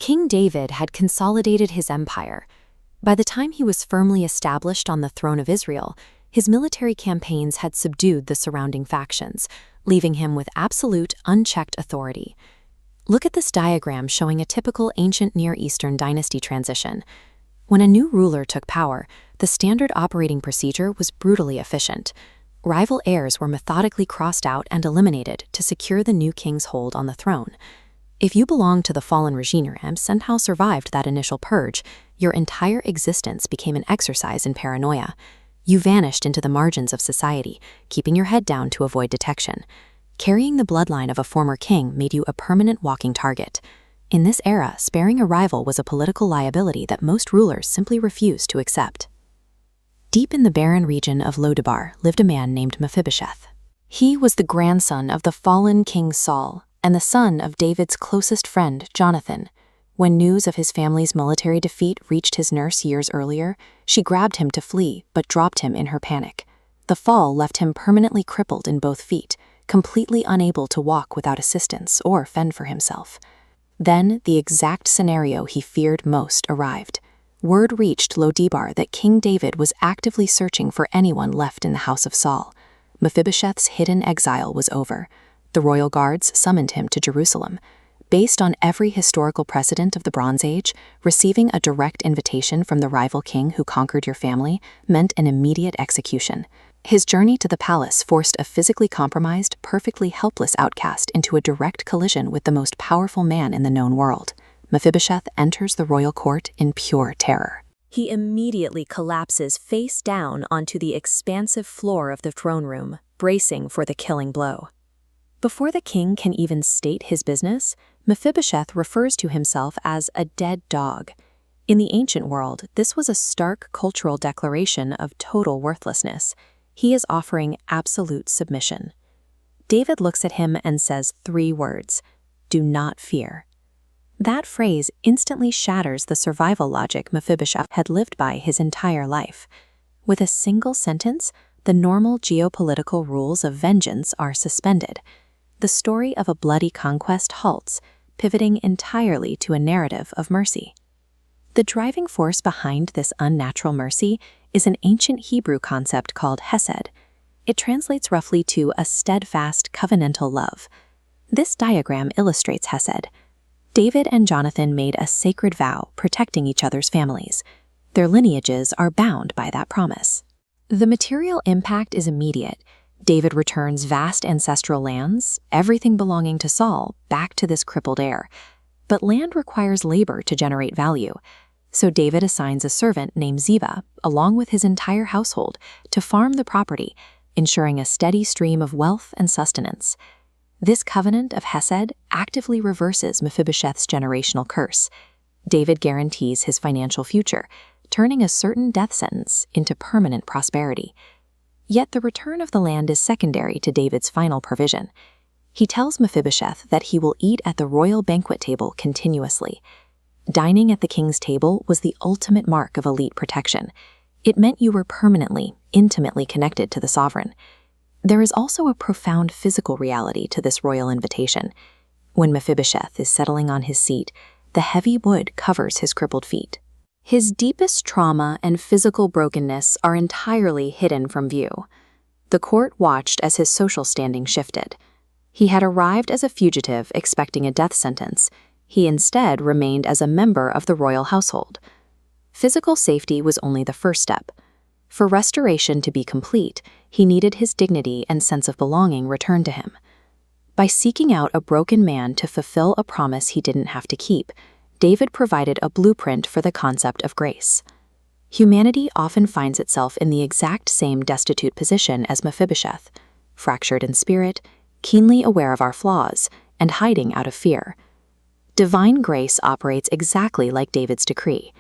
King David had consolidated his empire. By the time he was firmly established on the throne of Israel, his military campaigns had subdued the surrounding factions, leaving him with absolute, unchecked authority. Look at this diagram showing a typical ancient Near Eastern dynasty transition. When a new ruler took power, the standard operating procedure was brutally efficient. Rival heirs were methodically crossed out and eliminated to secure the new king's hold on the throne. If you belonged to the fallen regime and somehow survived that initial purge, your entire existence became an exercise in paranoia. You vanished into the margins of society, keeping your head down to avoid detection. Carrying the bloodline of a former king made you a permanent walking target. In this era, sparing a rival was a political liability that most rulers simply refused to accept. Deep in the barren region of Lodebar lived a man named Mephibosheth. He was the grandson of the fallen King Saul and the son of David's closest friend, Jonathan. When news of his family's military defeat reached his nurse years earlier, she grabbed him to flee but dropped him in her panic. The fall left him permanently crippled in both feet, completely unable to walk without assistance or fend for himself. Then the exact scenario he feared most arrived. Word reached Lodebar that King David was actively searching for anyone left in the house of Saul. Mephibosheth's hidden exile was over. The royal guards summoned him to Jerusalem. Based on every historical precedent of the Bronze Age, receiving a direct invitation from the rival king who conquered your family meant an immediate execution. His journey to the palace forced a physically compromised, perfectly helpless outcast into a direct collision with the most powerful man in the known world. Mephibosheth enters the royal court in pure terror. He immediately collapses face down onto the expansive floor of the throne room, bracing for the killing blow. Before the king can even state his business, Mephibosheth refers to himself as a dead dog. In the ancient world, this was a stark cultural declaration of total worthlessness. He is offering absolute submission. David looks at him and says 3 words: "Do not fear." That phrase instantly shatters the survival logic Mephibosheth had lived by his entire life. With a single sentence, the normal geopolitical rules of vengeance are suspended. The story of a bloody conquest halts, pivoting entirely to a narrative of mercy. The driving force behind this unnatural mercy is an ancient Hebrew concept called hesed. It translates roughly to a steadfast, covenantal love. This diagram illustrates hesed. David and Jonathan made a sacred vow protecting each other's families. Their lineages are bound by that promise. The material impact is immediate. David returns vast ancestral lands, everything belonging to Saul, back to this crippled heir. But land requires labor to generate value. So David assigns a servant named Ziba, along with his entire household, to farm the property, ensuring a steady stream of wealth and sustenance. This covenant of hesed actively reverses Mephibosheth's generational curse. David guarantees his financial future, turning a certain death sentence into permanent prosperity. Yet the return of the land is secondary to David's final provision. He tells Mephibosheth that he will eat at the royal banquet table continuously. Dining at the king's table was the ultimate mark of elite protection. It meant you were permanently, intimately connected to the sovereign. There is also a profound physical reality to this royal invitation. When Mephibosheth is settling on his seat, the heavy wood covers his crippled feet. His deepest trauma and physical brokenness are entirely hidden from view. The court watched as his social standing shifted. He had arrived as a fugitive expecting a death sentence. He instead remained as a member of the royal household. Physical safety was only the first step. For restoration to be complete, he needed his dignity and sense of belonging returned to him. By seeking out a broken man to fulfill a promise he didn't have to keep, David provided a blueprint for the concept of grace. Humanity often finds itself in the exact same destitute position as Mephibosheth, fractured in spirit, keenly aware of our flaws, and hiding out of fear. Divine grace operates exactly like David's decree.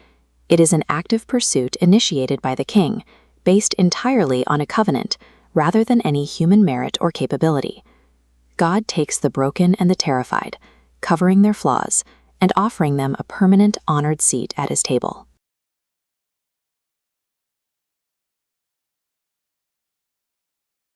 It is an active pursuit initiated by the king, based entirely on a covenant, rather than any human merit or capability. God takes the broken and the terrified, covering their flaws, and offering them a permanent, honored seat at his table.